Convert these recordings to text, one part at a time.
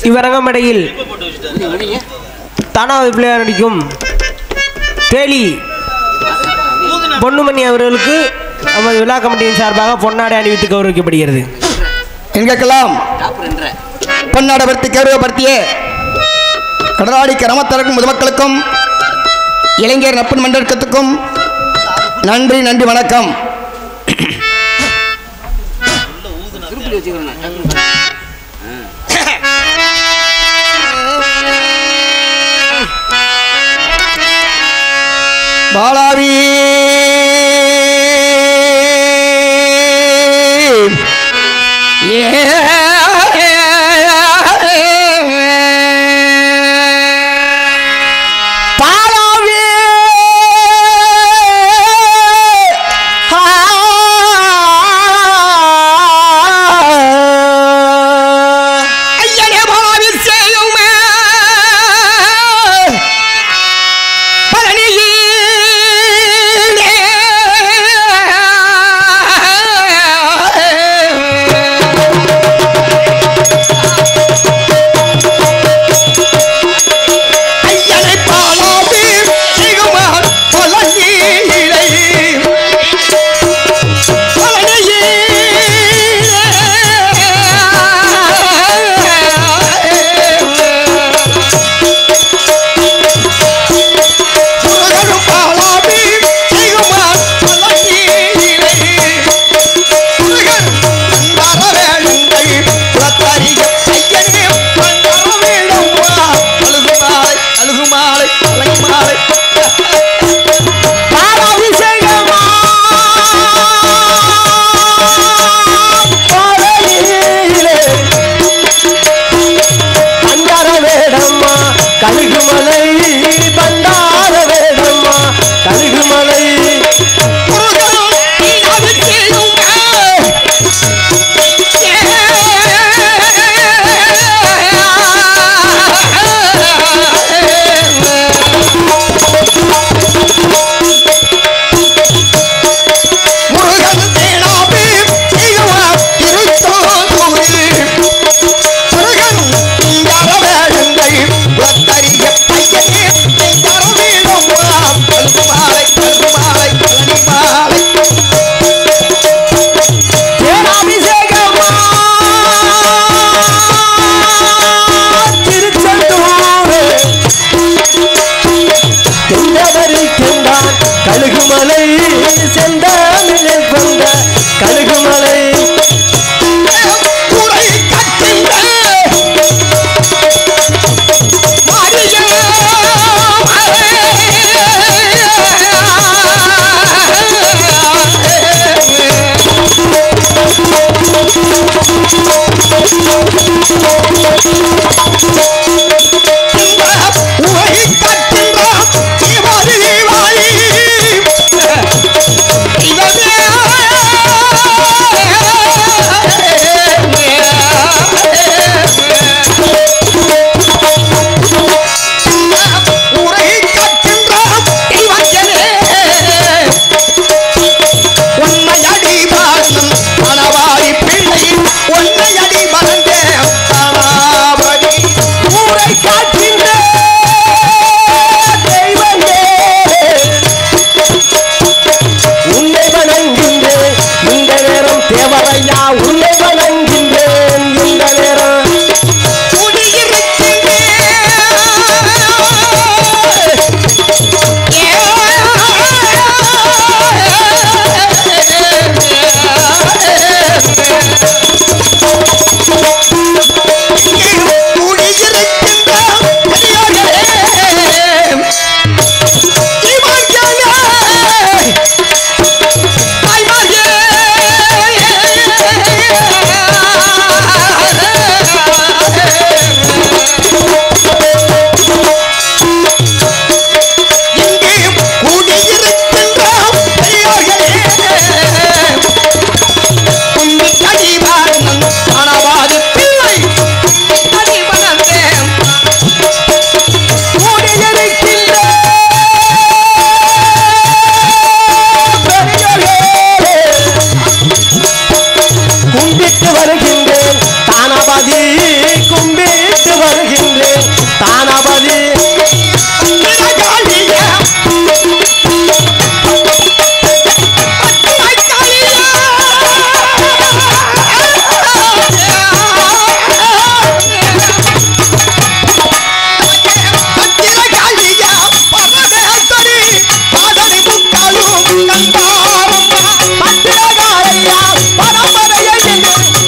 இவரங்கமடையில் தானாவது பிள்ளையார் நடிக்கும் தேலி பொன்னுமணி அவர்களுக்கு நமது விழா கமிட்டியின் சார்பாக பொன்னாடை அணிவித்து கௌரவிக்கப்படுகிறது. எங்களுக்கெல்லாம் பொன்னாடை கௌரவப்படுத்திய கடலாடி கிராமத்தருக்கும் பொதுமக்களுக்கும் இளைஞர் நட்பு மன்றத்துக்கும் நன்றி வணக்கம். சொல்லி வச்சுக்கிறேன். பாலாவி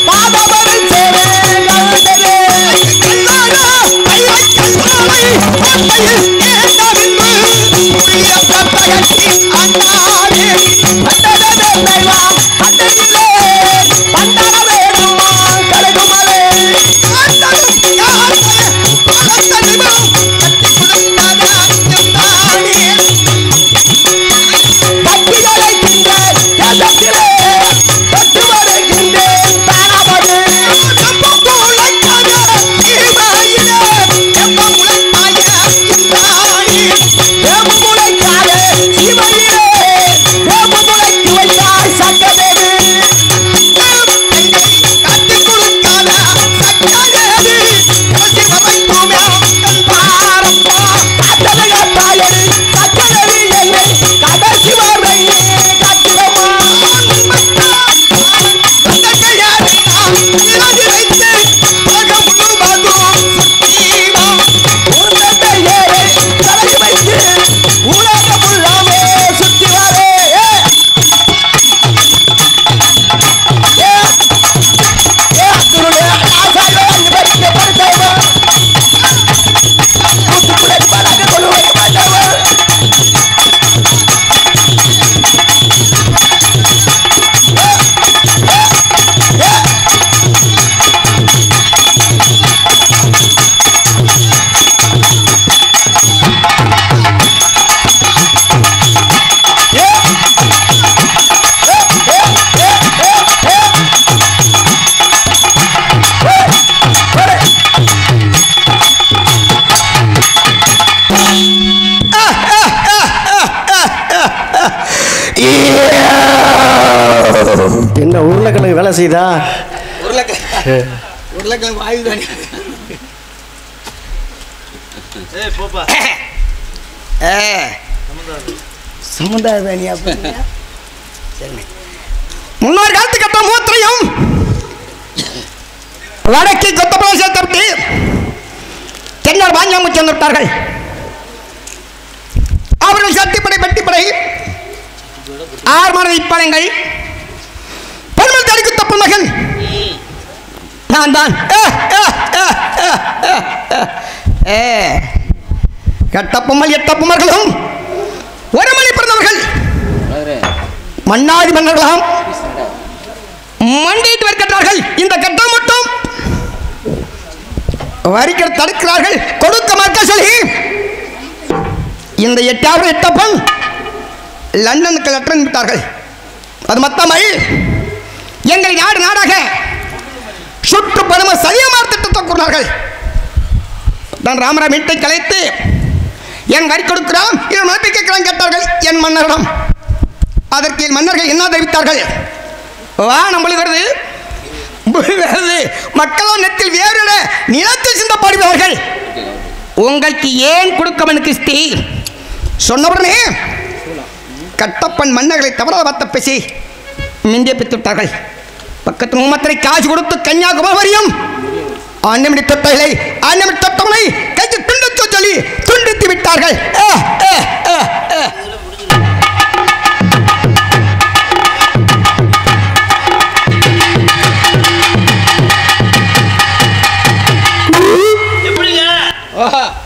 பாதம் என்ன உருளைக்கிழங்கு வேலை செய்தா? உருளைக்கிழங்கு வாயு தானே. சமுதாய முன்னோர் காலத்து கட்ட மூத்திரையும் வடக்கை கொத்த பிரதேசத்தை தென்னர் வாஞ்சாமு சென்றுவிட்டார்கள். அவர்கள் சட்டிப்படை பெட்டிப்படை 6 மணி பழங்கள் பெருமல் தடிக்கு தப்பு மகன் நான் தான். கட்டப்பம்மல் எட்டப்பம்மர்களும் ஒரு மணி பிறந்தவர்கள் மன்னாதி மன்னர்களாம் மண்டிட்டு வருகின்றார்கள். இந்த கட்டம் மட்டும் வரிக்க தடுக்கிறார்கள். கொடுக்க மறுக்க சொல்லி இந்த 8வது எட்டப்பன் லண்டனுக்கு லெட்டர் விட்டார்கள். அது மொத்தமல் எங்களை நாடு நாடாக சுற்றுப்பயண சதியமாக திட்டத்தை கூறினார்கள். நான் ராமராம் வீட்டை கலைத்து என் வரி கொடுக்கிறான் இவன் மனப்பை கேட்கிறான் கேட்டார்கள் என் மன்னரிடம். அதற்கு என் மன்னர்கள் என்ன தெரிவித்தார்கள்? வா நம்மளி வருது மக்களும் நெத்தில் வேறு நிலத்தில் சிந்த பாடுவார்கள். உங்களுக்கு ஏன் கொடுக்க கிறிஸ்தி சொன்னவுடனே கட்டப்பன் மன்னர்களை தவறாக பார்த்த பேசி மிந்திய பித்துவிட்டார்கள். பக்கத்து மும்மத்திரை காசு கொடுத்து கன்னியாகுமரி வரையும் அன்னமிடி தொட்டகளை அன்னமிடி தொட்டவனை கைக்கு துண்டித்து சொல்லி துண்டித்து விட்டார்கள்.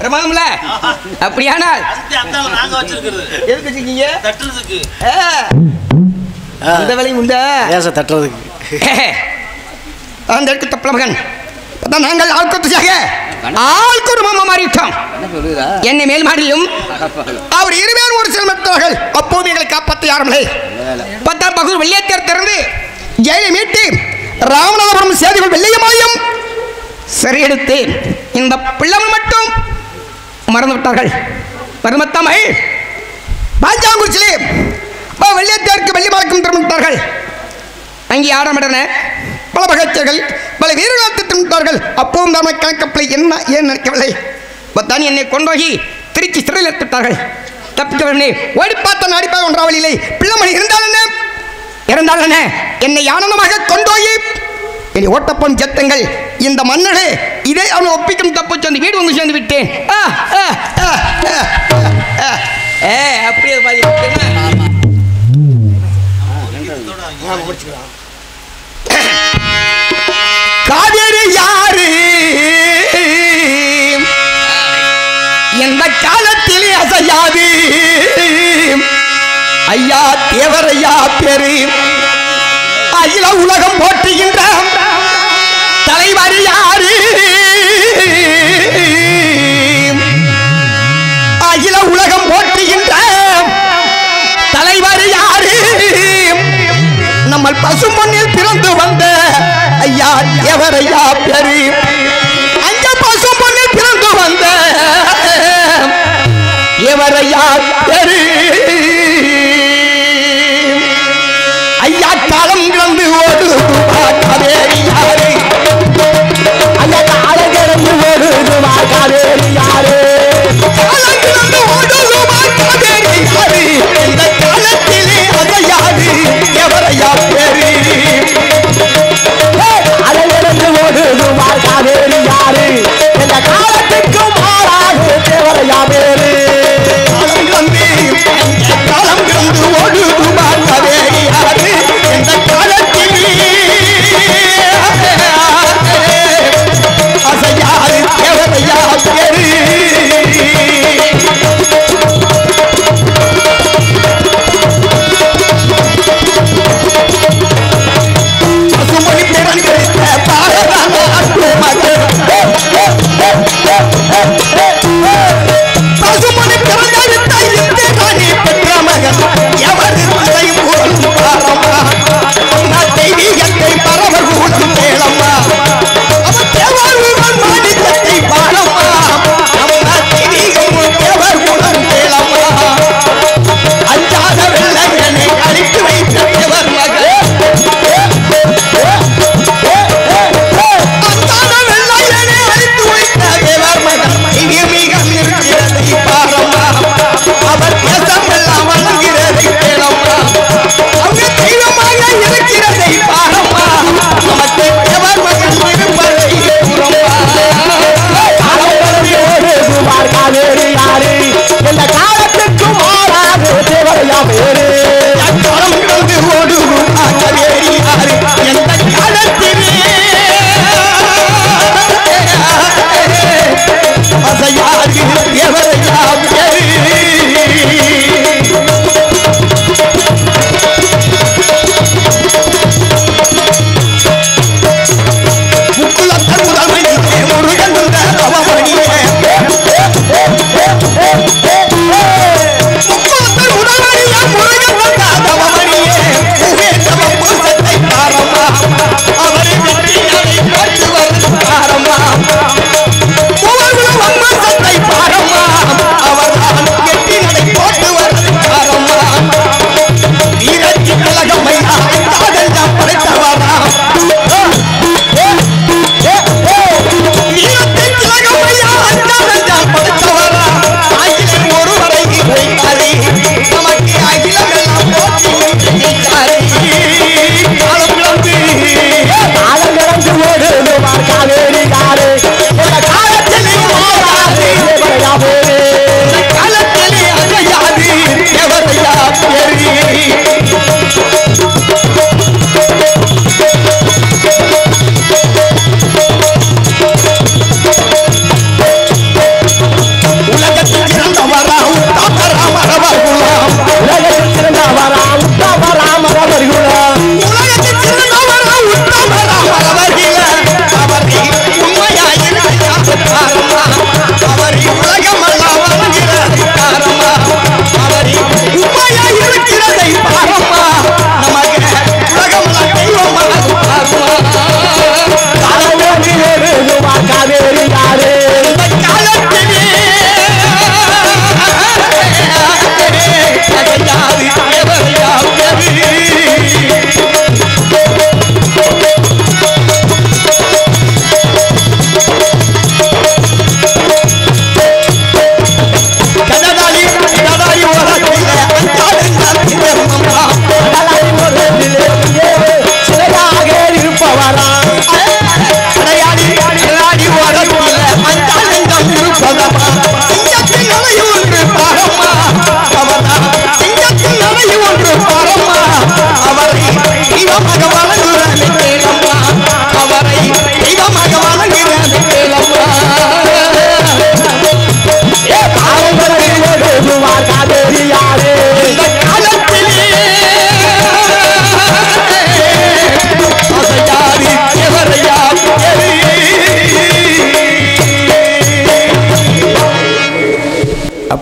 பிரமாதம்ல அப்படியானால் எதுக்கு வச்சிருக்கீங்க? அந்த வேலையும் உண்ட தட்டுறதுக்கு அந்த எடுத்து தப்பல மகன் நாங்கள் ஆள்கொரு மாமா மாறிவிட்டோம். என்னை மேல் மாடியும் அவர் இருவேறு ஒரு சில மற்றவர்கள் அப்போது எங்களை காப்பாற்ற யாருமில்லை. 10ஆம் பகுதி வெள்ளையத்தேர் திறந்து ஜெயிலை மீட்டு ராமநாதபுரம் சேதிகள் வெள்ளையமாயும் சரியெடுத்து இந்த பிள்ளைகள் மட்டும் மறந்து விட்டார்கள். மருமத்தமிழ் பாஞ்சாங்குறிச்சிலே வெள்ளையத்தேருக்கு வெள்ளி மறக்கும் திறமிட்டார்கள். அங்கே ஆடமிடன பல பகச்சர்கள் பல வீரர்கள் திட்டமிட்டார்கள். அப்போதும் தான் கணக்கப்பலை என்ன ஏன் நினைக்கவில்லை. பத்தான் என்னை கொண்டோகி திருச்சி சிறையில் எடுத்துட்டார்கள். தப்பிக்கவில்லை ஓடி பார்த்த அடிப்பாக ஒன்றாவலில்லை. பிள்ளைமணி இருந்தால் என்ன இறந்தால் என்ன என்னை ஆனந்தமாக கொண்டோகி என்னை ஓட்டப்போன் சத்தங்கள் இந்த மன்னரே இதை அவனை ஒப்பிக்கும் தப்பு சொந்த வீடு வந்து சேர்ந்து விட்டேன். அப்படியே காவேரி யாரு எந்த காலத்திலே அசையாது ஐயா தேவரையா பேரு அகில உலகம் போற்றுகின்ற தலைவர் யாரு அகில உலகம் போற்றுகின்ற தலைவர் யாரு நம்ம பசுமண்ணில் பிறந்து வந்த ஐயா எவரையா பேரு அங்க பசுமண்ணில் பிறந்து வந்த எவரையா பேரு ஐயா காலம் கிடந்து ஓடுவா காவேரி யாரு ஐயா காலம் கிடந்து ஓடுவா காவேரி யாரு காலம் கிடந்து ஓடுவா காவேரி யாரு இந்த காலத்திலே அதையாது எவரையா பேரு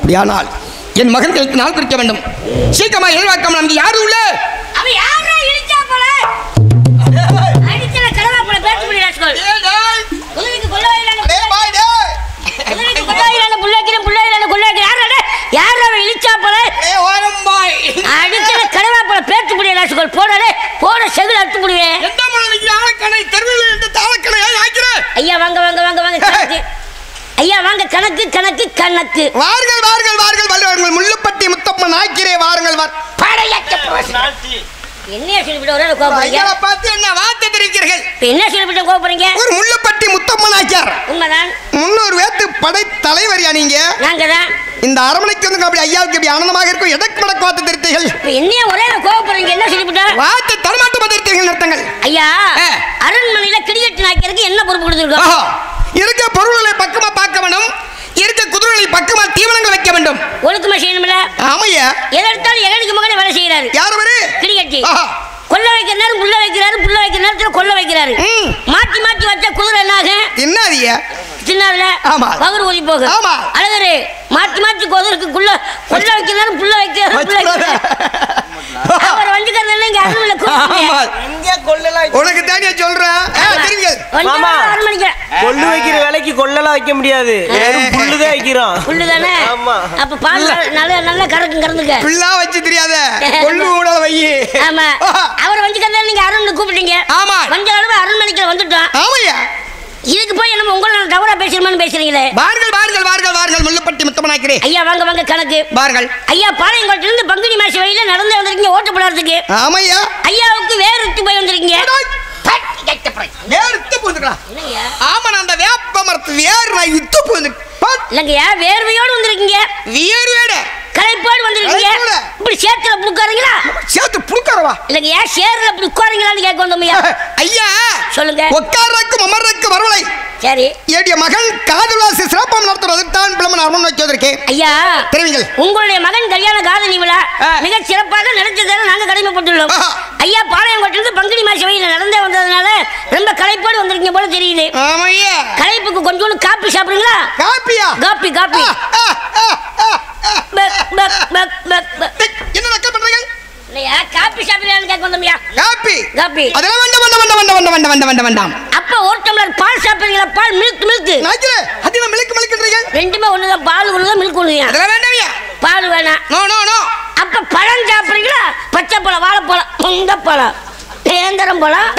அப்படியானால் என் மகன்களுக்கு நாள் குறிக்க வேண்டும். சீக்கிரமா எதிர்பார்க்காம நமக்கு யாரு உள்ள ஐயா வாங்க வாங்க வாங்க வாங்க ஐயா வாங்க கணக்கு கணக்கு கணக்கு வாருங்கள் வாருங்கள் வாருங்கள் வாருங்கள் முள்ளுப்பட்டி முத்தப்பன் ஆக்கிறே வாருங்கள் என்ன சொல்லிவிட்டு ஒரே கோபப்படுறீங்க பார்த்து என்ன வார்த்தை தெரிவிக்கிறீர்கள் என்ன சொல்லிவிட்டு கோபப்படுறீங்க ஒரு முள்ளுப்பட்டி முத்தப்பன் ஆக்கியார் உண்மைதான் 300 வேத்து படை தலைவரியா நீங்க நாங்க தான் இந்த அரமனைக்கு வந்து அப்படி ஐயாவுக்கு எப்படி ஆனந்தமாக இருக்கும் எதற்கு மடக்கு வார்த்தை தெரிவித்தீர்கள் என்ன ஒரே கோபப்படுறீங்க என்ன சொல்லிவிட்டா வார்த்தை தரமாட்டம் தெரிவித்தீர்கள் நிறுத்தங்கள் ஐயா அரண்மனையில கிடிகட்டு நாய்க்கிறதுக்கு என்ன பொறுப்பு கொடுத்துருக்கோம் இருக்க பொருள்களை பக்கமா பார்க்க வேண்டும் இருக்க குதிரைகளை பக்கமா தீவனங்கள் வைக்க வேண்டும் ஒழுக்கமா செய்யணும்ல ஆமையா எதற்காலும் எகனுக்கு மகனே வேலை செய்யறாரு யார் அவரு கிடிகட்டி கொல்ல வைக்கிற நேரம் புள்ள வைக்கிறாரு புள்ள வைக்கிற நேரத்துல கொல்ல வைக்கிறாரு மாத்தி மாத்தி வச்சா குதிரை என்ன ஆதியா சின்னதுல பகர் ஊதி போகு அழகரு மாத்தி மாத்தி குதிரைக்கு கொல்ல வைக்கிற நேரம் புள்ள வைக்கிறாரு அவர் வஞ்சிக்கிறது என்ன இங்க அருள்ல உனக்கு தானே சொல்றேன் கொள்ளு வைக்கிற வேலைக்கு கொள்ளலாம் வைக்க முடியாது புல்லுதான் வைக்கிறோம் புல்லுதானே அப்ப பால் நல்ல கறக்கு கறந்துக்க புல்லா வச்சு தெரியாத கொள்ளு கூட வை ஆமா அவர் வஞ்சிக்கிறத நீங்க அருள்னு கூப்பிட்டீங்க ஆமா வஞ்ச அளவு அரண்மனைக்கு வந்துட்டோம் ஆமையா இதுக்கு போய் நம்ம உங்களை தவறா பேசுறோம்னு பேசுறீங்களே வாருங்கள் வாருங்கள் வாருங்கள் வாருங்கள் முள்ளுப்பட்டி முத்தமனாக்கிறேன் ஐயா வாங்க வாங்க கணக்கு வாருங்கள் ஐயா பாளையங்கோட்டில இருந்து பங்குனி மாச வழியில நடந்து வந்திருக்கீங்க ஓட்டு போடுறதுக்கு ஆமையா ஐயாவுக்கு வேறுத்து போய் வந்திருக்கீங்க வேறுத்து போந்துக்கலாம் ஆமா நான் அந்த வேப்ப மரத்து வேறு நான் இத்து போந்து இல்லைங்கய்யா வேர்வையோடு வந்திருக்கீங்க வேர்வையோட களைப்போடு வந்திருக்கீங்க இப்படி சேத்துல புடுக்காரீங்களா சேத்து புடுக்காரவா இல்லைங்கய்யா சேர்ல இப்படி உட்காரீங்களான்னு கேட்க வந்தோம்யா ஐயா சொல்லுங்க உட்காரக்கும் அமர்றக்கு வரவலை சரி என்னுடைய மகன் காதலாசி சிறப்பம் நடத்துறதுக்கு தான் பிளமன் அரமன் வச்சிருக்கேன் ஐயா தெரியுங்கள் உங்களுடைய மகன் கல்யாண காதணி விழா மிக சிறப்பாக நடந்ததால நாங்க கடமைப்பட்டுள்ளோம் ஐயா பாளையங்கோட்டிலிருந்து பங்குனி மாச வழியில நடந்தே வந்ததுனால ரொம்ப களைப்போடு வந்திருக்கீங்க போல தெரியுது ஆமையா களைப்புக்கு கொஞ்சோண்டு காப்பி சாப்பிடுங்களா காப்பியா காப்பி காப்பி என்ன நக்கல் பண்றீங்க இல்லையா காப்பி சாப்பிடலான்னு கேட்க வந்தோம்யா காப்பி காப்பி அதெல்லாம் வேண்டாம் அப்ப ஒரு டம்ளர் பால் சாப்பிடுறீங்களா பால் மில்க் நாய்க்கிற அது மில்க்ன்றீங்க ரெண்டுமே ஒண்ணுதான் பால் ஒண்ணுதான் மில்க் ஒண்ணுயா அதெல்லாம் வேண்டாம்யா பால் வேணாம் நோ அப்ப பழம் சாப்பிடுறீங்களா பச்சை பழம் வாழைப்பழம் முந்த பழம் நேந்திரம் பழம்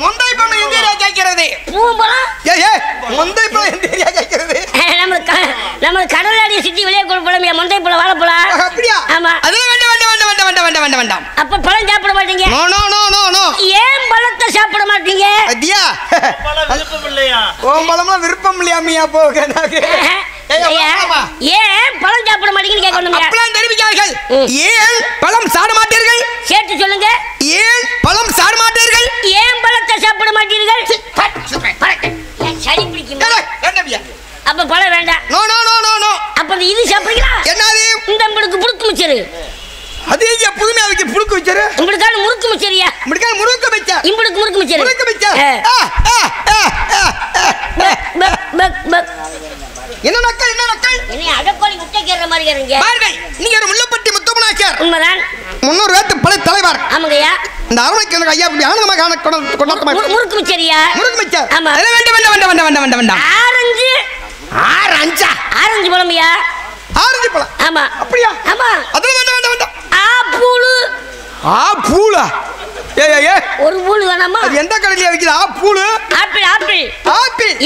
முந்தை பழம் எந்த ஏரியா கேட்கிறது பூம்பழம் முந்தை பழம் எந்த ஏரியா கேட்கிறது நம்ம கடலாடி சிட்டி வெளியே கொடுப்போம் முந்தை பழம் வாழைப்பழம் அப்படியா ஆமா அதெல்லாம் வேண்டாம் அப்ப பழம் சாப்பிட மாட்டீங்க நோ ஏன் பழத்தை சாப்பிட மாட்டீங்க அடியா விருப்பம் இல்லையா ஓம்பளம்லாம் விருப்பம் இல்லையா மியா போக ஏன் பழம் சாப்பிட மாட்டீங்கன்னு கேட்க வந்தோம் அப்பலாம் தெரிவிக்கார்கள் ஏன் பழம் சாப்பிட மாட்டீர்கள் சேர்த்து சொல்லுங்க ஏன் பழம் சாப்பிட மாட்டீர்கள் ஏன் பழத்தை சாப்பிட மாட்டீர்கள் சளி பிடிக்கும் அப்ப பழம் வேண்டாம் நோ அப்ப இது சாப்பிடுறீங்களா என்னது இந்த புடுக்கு மிச்சரு அது ஏன் புதுமையா வைக்க புடுக்கு மிச்சரு இம்புடுக்கான முறுக்கு மிச்சரியா இம்புடுக்கான முறுக்கு மிச்சர் இம்புடுக்கு முறுக்கு மிச்சரு என்ன நக்கல் என்ன அடக்கோலி முட்டை கேற மாதிரி கேறீங்க பாருங்க நீங்க ஒரு முள்ளப்பட்டி முத்தமனாக்கியார் உண்மைதான் 300 வேத்து பழைய தலைவர் ஆமாங்கய்யா இந்த அரணைக்கு எனக்கு ஐயா அப்படி ஆனந்தமாக கொண்டாட்டமா முறுக்கு மிச்சரியா முறுக்கு மிச்சர் ஆமா வேண்டாம் ஆரஞ்சு பழம்யா ஆரஞ்சு பழம் ஆமா அப்படியா ஆமா அதெல்லாம் வேண்டாம் ஆப்பூளு ஏ ஒரு பூளு வேணாமா அது எந்த கடையில விக்குது ஆப்பிள்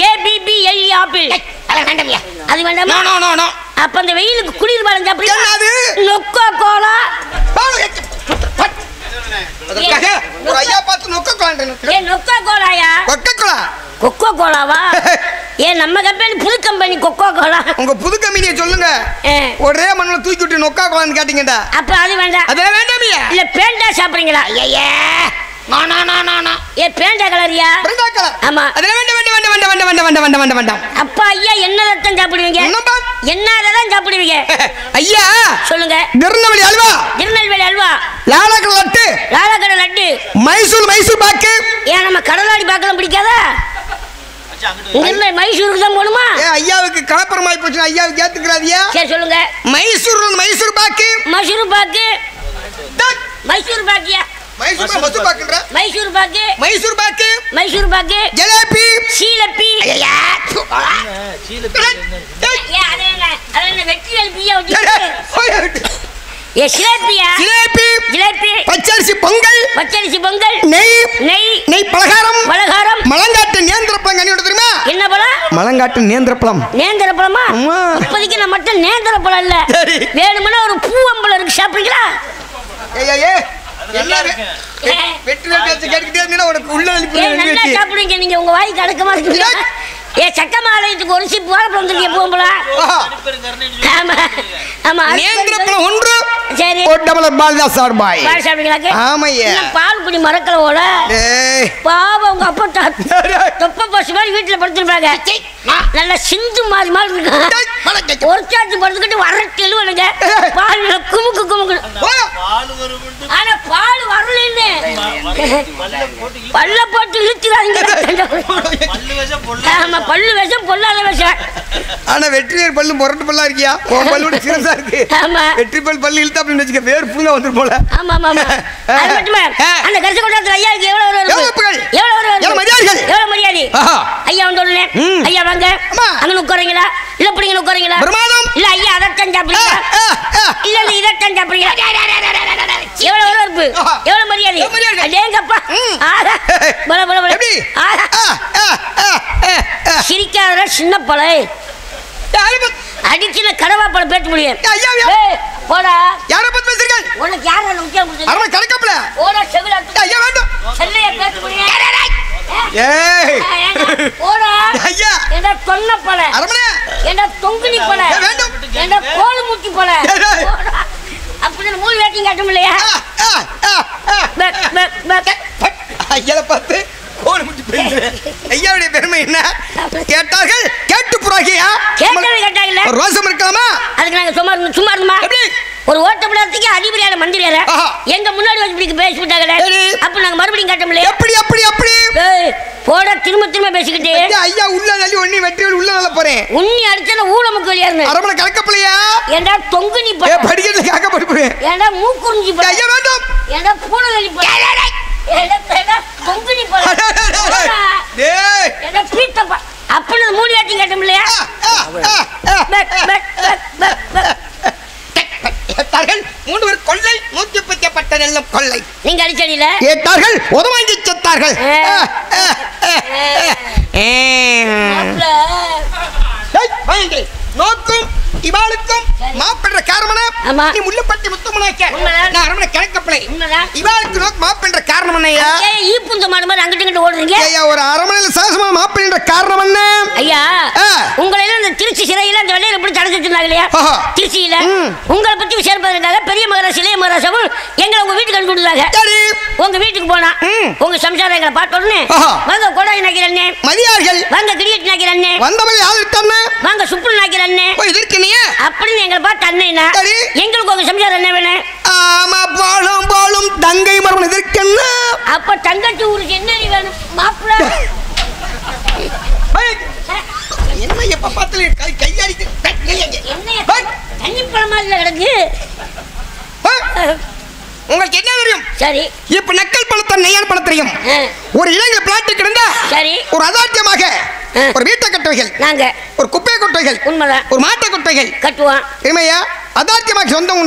ABBLE ஆப்பிள் அது வேண்டாமா நோ அப்ப அந்த வெயிலுக்கு குளிர் பாலம் சாப்பிடுங்க என்னது நொக்கா கோலா அதற்காக ஒரு ஐயா பார்த்து நொக்க கோலா நொக்கா கோலாயா கொக்கோ கோலாவா நம்ம கம்பெனி புது கம்பெனி கொக்கோ கோலா உங்க புது கம்பெனியை சொல்லுங்க ஒரே மண்ணுல தூக்கி விட்டு நொக்கா கோலான்னு கேட்டீங்கடா அப்ப அது வேண்டாம் அதெல்லாம் வேண்டாமியா இல்ல பேண்டா சாப்பிடுறீங்களா ஐயே நோ பேண்டா கலரியா பேண்டா கலர் ஆமா அதெல்லாம் வேண்டாம் அப்ப ஐயா என்ன ரத்தம் சாப்பிடுவீங்க என்னதான் சாப்பிடுவீங்க ஐயா சொல்லுங்க திருநெல்வேலி அல்வா லாலக்கடை லட்டு மைசூர் பாக்கு ஏன் நம்ம கடலாடி பாக்கலாம் பிடிக்காதா இங்க மைசூருக்கு தான் போகணுமா? ஐயாவுக்கு கலப்பரமாய் போச்சு, ஐயாவுக்கு ஏத்துக்கிறாதியா? சரி சொல்லுங்க. மைசூர் பாக்கு. மைசூர் பாக்கு. மைசூர் பாக்கியா? மைசூர் பாக்கு. ஜிலேபி. சீலப்பி. பச்சரிசி பொங்கல். நெய் பலகாரம். மலங்காட்டு நேந்திர பழம் கண்ணி தெரியுமா? என்ன பழம்? மலங்காட்டு நேந்திர பழம். இப்போதைக்கு நம்ம மட்டும் நேந்திர பழம் இல்ல, வேணும்னா ஒரு பூவம்பழம் இருக்கு, சாப்பிடுறீங்களா? சாப்பிடுங்க, நீங்க உங்க வாய்க்கு அடக்கமா இருக்கீங்க. சக்கமாலயத்துக்கு ஒரு சிப்பு வாழைப்பழம் தூக்கி பூவம்பழம். பால் குடி மறக்கலோட பாவம் உங்க அப்பா தொப்ப பசு மாதிரி வீட்டுல படுத்துருப்பாங்க, நல்ல சிந்து மாதிரி மாதிரி இருக்கு. ஒரு சாட்சி படுத்துக்கிட்டு வர தெளிவனுங்க, பால் குமுக்கு குமுக்கு. ஆனா பால் வரலன்னு பல்ல போட்டு இழுத்துறாங்க. ஆமா, பல்லு விஷம், பொல்லாத விஷம். ஆனா வெற்றிவேர் பல்லு முரட்டு பல்லா இருக்கியா? பல்லோட சிறசா இருக்கு. ஆமா, வெற்றி பல்லு இழுத்தா அப்படின்னு வச்சுக்க வேர் புல்லா வந்துரு போல. ஆமா ஆமா ஆமா. அது மட்டுமே அந்த கரிச கொண்டாத்துல ஐயாவுக்கு எவ்வளவு மரியாதை? ஐயா வந்து உடனே ஐயா வாங்க, அங்க உட்காரீங்களா இல்ல பிடிங்க உட்காரீங்களா? இல்ல ஐயா அதத்தான் சாப்பிடுறீங்களா? இல்ல இல்ல இதத்தான் சாப்பிடுறீங்களா? எவ்வளவு வரவேற்பு, எவ்வளவு மரியாதை. அடேங்கப்பா, பல பல பல. சிரிக்காத சின்ன பழை அடிச்சுல கடவா பழம் பேச முடியும். போடா, யார பத்தி பேசுறீங்க? உனக்கு யார முக்கியம் கொடுத்தீங்க? அரம கலக்கப்ல போடா, செவில ஐயா வேண்டாம், செல்லைய பேச முடியும். ஏய் போடா ஐயா, என்ன தொன்ன பழை, அரமனே என்ன தொங்குனி பழை வேண்டாம், என்ன கோல் மூச்சி பழை. அப்படி மூணு வேட்டிங் காட்டும் இல்லையா? ஐயா பார்த்து ஐயாவுடைய பெருமை என்ன கேட்டார்கள்? கேட்டு புறாகியா? கேட்டாங்கல்ல, ரோசம் இருக்கலாமா? அதுக்கு நாங்க சும்மா இருந்தோமா? ஒரு ஓட்டப்படத்துக்கு அதிபதியான மந்திரியார எங்க முன்னாடி வச்சு பேசிவிட்டாங்களே, அப்ப நாங்க மறுபடியும் கேட்டோம்ல. எப்படி அப்படி அப்படி போட திரும்ப திரும்ப பேசிக்கிட்டு ஐயா உள்ள நல்லி ஒண்ணி வெற்றி உள்ள நல்ல போறேன். உண்ணி அடிச்சன ஊளமுக்கு வெளியாருன்னு அரமண கலக்கப்பலையா? ஏண்டா தொங்குனி பட படிக்கிறது கேக்க படிப்பேன். ஏண்டா மூக்குறிஞ்சி பட ஐயா வேண்டாம். ஏண்டா பூன வெளி பட ஏண்டா தொங்குனி பட டேய் ஏண்டா பீத்த பட அப்பன மூடி ஆட்டி கேட்டோம்லையா? கேட்டார்கள் மூன்று பேர் கொள்ளை, 110 நெல்லம் கொள்ளை. நீங்க அடிச்சடியில கேட்டார்கள் உதவாங்கி செத்தார்கள். நோக்கும் இவாளுக்கும் மாப்பென்ற காரணம் நீ முள்ளப்பட்டி முத்தமனாக்க நான் அரமண கிழக்கப்பளை இவாளுக்கு நோக்கு மாப்பென்ற காரணம் என்னையா? ஈ புந்த மாடு மாதிரி அங்கிட்டு இங்கிட்டு ஓடுறீங்க. ஐயா ஒரு அரமணையில சாசமா மாப்பென்ற காரணம் என்ன? ஐயா உங்களை எல்லாம் இந்த திருச்சி சிறையில அந்த வெள்ளையில எப்படி தடுத்து வச்சிருந்தாங்க இல்லையா? திருச்சியில உங்களை பத்தி விசாரிப்பதற்காக பெரிய மகாராஜ் இளைய மகாராஜாவும் எங்களை உங்க வீட்டுக்கு அனுப்பி விடுறாங்க. உங்க வீட்டுக்கு போனா உங்க சம்சாரம் எங்களை பார்த்த உடனே வாங்க கோடாய் நாக்கிறண்ணே மதியார்கள், வாங்க கிரியட் நாக்கிறண்ணே வந்தவள் யாரு தண்ணே, வாங்க சுப்புல் நாக்கிறண்ணே இதற்கு நீ அப்படின்னு எங்களை பார்த்து அண்ணா எங்களுக்கு உங்க சம்சாரம் என்ன வேணும்? ஆமா போலும் போலும் தங்கை மரபன் இதற்கு என்ன? அப்ப தங்கச்சி ஊருக்கு என்ன வேணும் மாப்பிள்ள? என்ன எப்ப பார்த்தாலே கையாடிக்கு என்ன தண்ணி பழமா இல்ல கிடக்கு. உங்களுக்கு என்ன தெரியும்? சரி இப்ப நக்கல் பணத்தை நெய்யான் பணம் தெரியும். ஒரு இளைஞர் பிளாட்டு கிடந்தா சரி ஒரு அதார்த்தியமாக ஒரு வீட்டை கட்டுவைகள், நாங்க ஒரு குப்பை கொட்டைகள், உண்மைதான் ஒரு மாட்டை கொட்டைகள் கட்டுவோம். தெரியுமையா? அதார்த்தியமாக சொந்தம்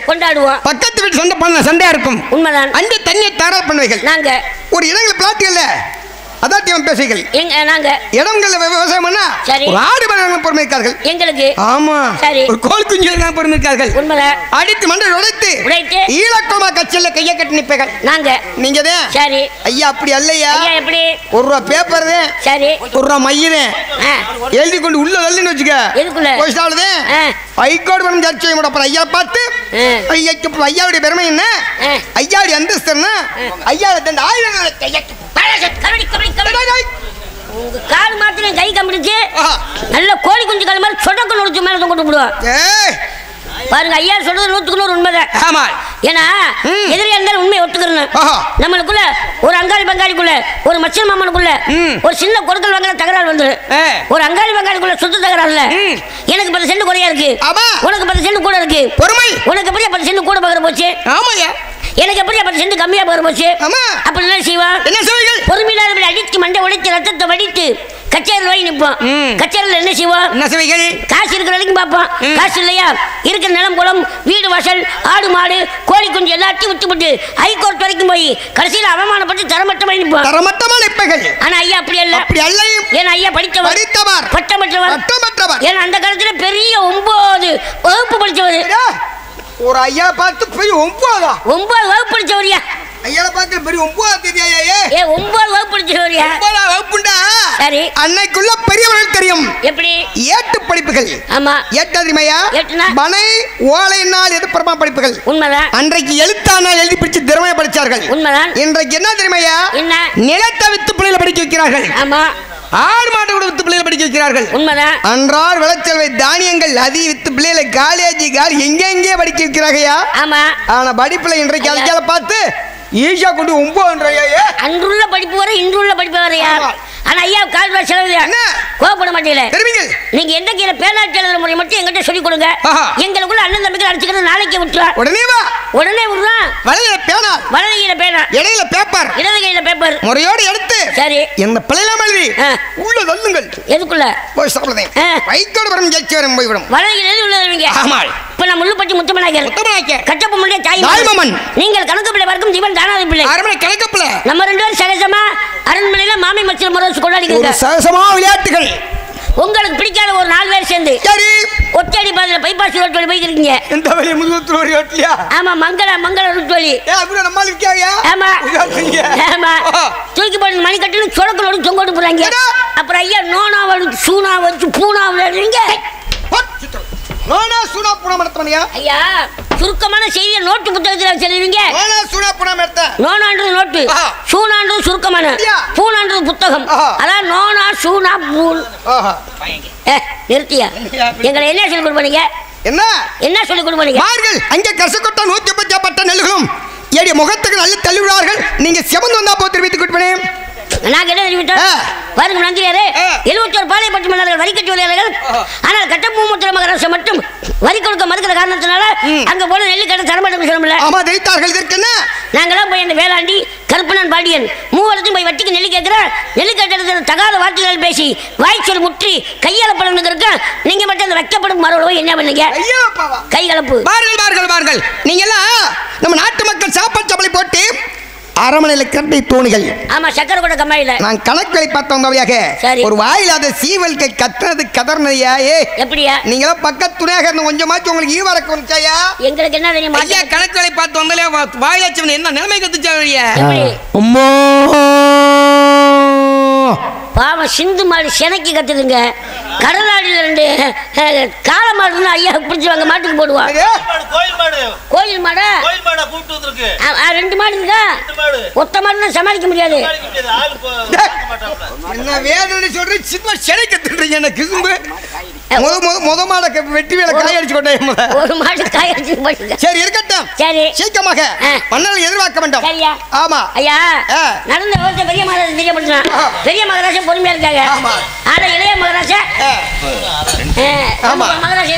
கொண்டாடுவோம். பக்கத்து வீட்டு சொந்த பண்ண சண்டையா இருக்கும். உண்மைதான். அஞ்சு தண்ணியை தாராள் பண்ணுவைகள். நாங்க ஒரு இளைஞர் பிளாட்டுகள்ல அதார்த்தியம் பேசுகள். நாங்க இடங்கள்ல விவசாயம் பண்ணா ஒரு ஆடு மரங்கள் பொறுமை இருக்கார்கள் எங்களுக்கு. ஆமா சரி ஒரு கோல் குஞ்சு பொறுமை இருக்கார்கள். உண்மைதான். அடித்து மண்டை உடைத்து ஈழக்கோமா கட்சியில கையை கட்டி நிப்பைகள் நாங்க. நீங்க தான் சரி ஐயா அப்படி அல்லையா? எப்படி ஒரு ரூபா பேப்பர் தான் சரி ஒரு ரூபா மையதான் எழுதி கொண்டு உள்ள வெள்ளின்னு வச்சுக்க எதுக்குள்ள போயிட்டாலுதே ஹைகோர்ட் வரும் சர்ச்சை அப்புறம் ஐயா பார்த்து ஐயாக்கு ஐயாவுடைய பெருமை என்ன, ஐயாவுடைய அந்தஸ்து என்ன, ஐயாவுடைய தந்த ஆயுதங்களை கையட்டு உங்க கால் மாத்திரம் கை கம்பிடுச்சு நல்ல கோழி குஞ்சு கால் மாதிரி சொடக்கு நுழைச்சு மேல கொண்டு விடுவோம். பாருங்க ஐயா சொல்றது 100% உண்மைதான். ஆமா. ஏன்னா எதிரியா இருந்தாலும் உண்மையை ஒத்துக்கிறணும். நம்மளுக்குள்ள ஒரு அங்காளி பங்காளிக்குள்ள ஒரு மச்சல் மாமனுக்குள்ள ஒரு சின்ன கொடுக்கல் வாங்கல தகராறு வந்து ஒரு அங்காளி பங்காளிக்குள்ள சொத்து தகராறுல எனக்கு 10 சென்ட் குறையா இருக்கு, உனக்கு 10 சென்ட் கூட இருக்கு. பொறுமை. உனக்கு எப்படியா 10 சென்ட் கூட பகர போச்சு? ஆமாயா. எனக்கு எப்படியா 10 சென்ட் கம்மியா பகர போச்சு? அப்படி என்ன செய்வா? என்ன செய்வீர்கள்? பொறுமையில அடிச்சு மண்டை உடைச்சு ரத்தத்தை வடித்து கச்சேரியில் வாங்கி நிற்போம். கச்சேரியில் என்ன செய்வோம்? என்ன செய்வீர்கள்? காசு இருக்கிற வரைக்கும் பார்ப்போம். காசு இல்லையா இருக்கிற நிலம் குளம் வீடு வாசல் ஆடு மாடு கோழி குஞ்சு எல்லாத்தையும் விட்டுவிட்டு ஹைகோர்ட் வரைக்கும் போய் கடைசியில் அவமானப்பட்டு தரமட்டமாக நிற்போம். தரமட்டமாக நிற்பீர்கள். ஆனா ஐயா அப்படி அல்ல. அப்படி அல்ல. ஏன்னா ஐயா படித்தவர் பட்டமற்றவர். ஏன்னா அந்த காலத்தில் பெரிய 9 வகுப்பு படித்தவர். ஒரு ஐயா பார்த்து பெரிய 9 வகுப்பு படித்தவரியா? ஐயா பார்த்து பெரிய 9 தெரியாயா? 9 வகுப்பு படிச்சவரியா? 9 வகுப்புண்டா. சரி. அன்னைக்குள்ள பெரியவர்கள் தெரியும். எப்படி? ஏட்டு படிப்புகள். ஆமா. ஏட்டு தெரியுமையா? ஏட்டுனா மனை ஓலையினால் எதிர்ப்புறமா படிப்புகள். உண்மைதான். அன்றைக்கு எழுத்தானால் எழுதி பிடிச்சு திறமையா படிச்சார்கள். உண்மைதான். இன்றைக்கு என்ன தெரியுமையா? என்ன? நிலத்தை வித்து பிள்ளைகளை படிக்க வைக்கிறார்கள். ஆமா. ஆடு மாடு கூட வித்து பிள்ளைகளை படிக்க வைக்கிறார்கள். உண்மைதான். அன்றார் விளைச்சல் தானியங்கள் அதி வித்து பிள்ளைகளை காலேஜ் எங்கே படிக்க வைக்கிறாங்கயா? ஆமா. ஆனா படிப்புல இன்றைக்கு அதுக்கால பார்த்து ஈஷா கொண்டு 9 அன்றுள்ள படிப்பு வர இன்றுள்ள படிப்பு வரையா? ஆனா ஐயா கால் செலவு கோவப்பட மாட்டீங்களே. நீங்க எந்த கீழே பேனாட்டு எழுதுற முறை மட்டும் எங்கிட்ட சொல்லிக் கொடுங்க. எங்களுக்குள்ள அண்ணன் தம்பிகள் அடிச்சுக்கிறது நாளைக்கு விட்டுருவா. உடனே விடுறான். வலது கையில பேனா இடையில பேப்பர் இடது கையில பேப்பர் முறையோடு எடுத்து சரி இந்த பிள்ளைலாம் எழுதி உள்ள தள்ளுங்கள். எதுக்குள்ள போய் சாப்பிடுறேன். வைக்கோடு வரும் ஜெயிச்சு வரும் போய்விடும். வலது கையில எழுதி உள்ள தள்ளுவீங்க. ஆமா. இப்ப நான் முள்ளுப்பட்டி முத்தமனாக்கர் கட்டப்ப முன்னே தாய்மாமன் நீங்கள் கணக்கு பிள்ளை வரைக்கும் ஜீவன் தானாதி பிள்ளை அரண்மனை கணக்கு பிள்ளை நம்ம 2 பேரும் சகஜமா அரண்மனையில மாமி மச்சல் முறை கொண்டாடிக்கிறோம். சகஜமா விளையாட்டுகள் உங்களுக்கு பிடிக்காத ஒரு 4 பேர் சேர்ந்து சரி ஒத்தடி பாதையில பைபாஸ் ரோட் வழி போய்க்கிறீங்க. இந்த வழி முதுகுத்து வழி ஓட்டியா? ஆமா. மங்கள ரூட் வழி. அப்படியே நம்ம இருக்காயா? ஆமா ஆமா. தூக்கி போட்டு மணி கட்டில சொடக்கலோட தொங்கோடு போறாங்க. அப்புறம் ஐயா நோனா வச்சு சூனா வச்சு பூனா விளையாடுறீங்க. நோனா சூனா பூனா மடத்தனியா? ஐயா சுருக்கமான செய்தியை நோட்டு புத்தகத்தில் சொல்லுவீங்க. நோனா சூனா பூனா மடத்த. நோனான்றது நோட்டு, சூனான்றது சுருக்கமான, பூனான்றது புத்தகம். அதான் நோனா சூனா பூன். நிறுத்தியா? எங்களை என்ன சொல்லி கொடுப்பீங்க? என்ன சொல்லி கொடுப்பீங்க? மார்கள் அங்கே கசக்கொட்ட 150 பட்ட நெல்லுகளும் ஏடி முகத்துக்கு நல்ல தள்ளிவிடார்கள். நீங்க செவந்து வந்தா போ தெரிவித்துக் கொடுப்பேன். நான் என்ன தெரிவித்தேன் பாருங்க நந்தியாரே 71 பாளையப்பட்டு மன்னர்கள் வரி கட்டி வருகிறார்கள். ஆனால் கட்டபொம்மன் மகராச மட்டும் வரி கொடுக்க மறுக்கிற காரணத்தினால அங்க போன நெல்லுக்கட்டை தரமாட்டோம் சொல்ல முடியல. ஆமா தெரிவித்தார்கள். இதற்கு என்ன நாங்களாம் போய் அந்த வேளாண்டி கருப்பனன் பாண்டியன் மூவரத்தையும் போய் வட்டிக்கு நெல்லி கேட்கிறேன். நெல்லுக்கட்டை தகாத வார்த்தைகள் பேசி வாய்ச்சொல் முற்றி கையால படம் இருக்க நீங்க மட்டும் அந்த வைக்கப்படும் மரபு என்ன பண்ணீங்க? கை கலப்பு. பார்கள் நீங்க எல்லாம் நம்ம நாட்டு மக்கள் சாப்பாடு சப்பளை போட்டு அரமனையில் கட்டை தோணிகள். ஆமா சக்கரை கூட கம்மாயில நான் கணக்குகளை பார்த்தோம் வழியாக ஒரு வாயிலாத சீவல்கை கத்துறது கதர்னதையா? எப்படியா நீங்க பக்கத்து துணையாக இருந்த கொஞ்சமாச்சும் உங்களுக்கு ஈவரக்கு வந்துச்சாயா? எங்களுக்கு என்ன தெரியும் ஐயா கணக்குகளை பார்த்து வந்தாலே வாயிலாச்சு என்ன நிலைமை கத்துச்சா? அம்மா பாவம் சிந்து மாடு செனைக்கு கத்துதுங்க. கடலாடியில் 2 காளை மாடு ஐயா பிடிச்சுவாங்க மாட்டுக்கு போடுவாங்க. கோயில் மாடா 2 மாடு இருக்கா? ஒத்த மாடு சமாளிக்க முடியாது. என்ன வேதனை சொல்றீங்க? சின்ன செனை கத்துறீங்க என்ன கிசும்பு? முத மாட வெட்டி வேலை காய அடிச்சு கொண்டேன். ஒரு மாடு காய அடிச்சு போடுங்க. சரி இருக்கட்டும். சரி சீக்கிரமாக மன்னர்கள் எதிர்பார்க்க வேண்டாம். சரியா? ஆமா ஐயா. நடந்த ஓட்ட பெரிய மகாராஜா தெரியப்படுத்தினான். பெரிய மகாராஜா பொறுமையா இருக்காங்க. ஆனா இளைய மகாராஜா மகாராஜா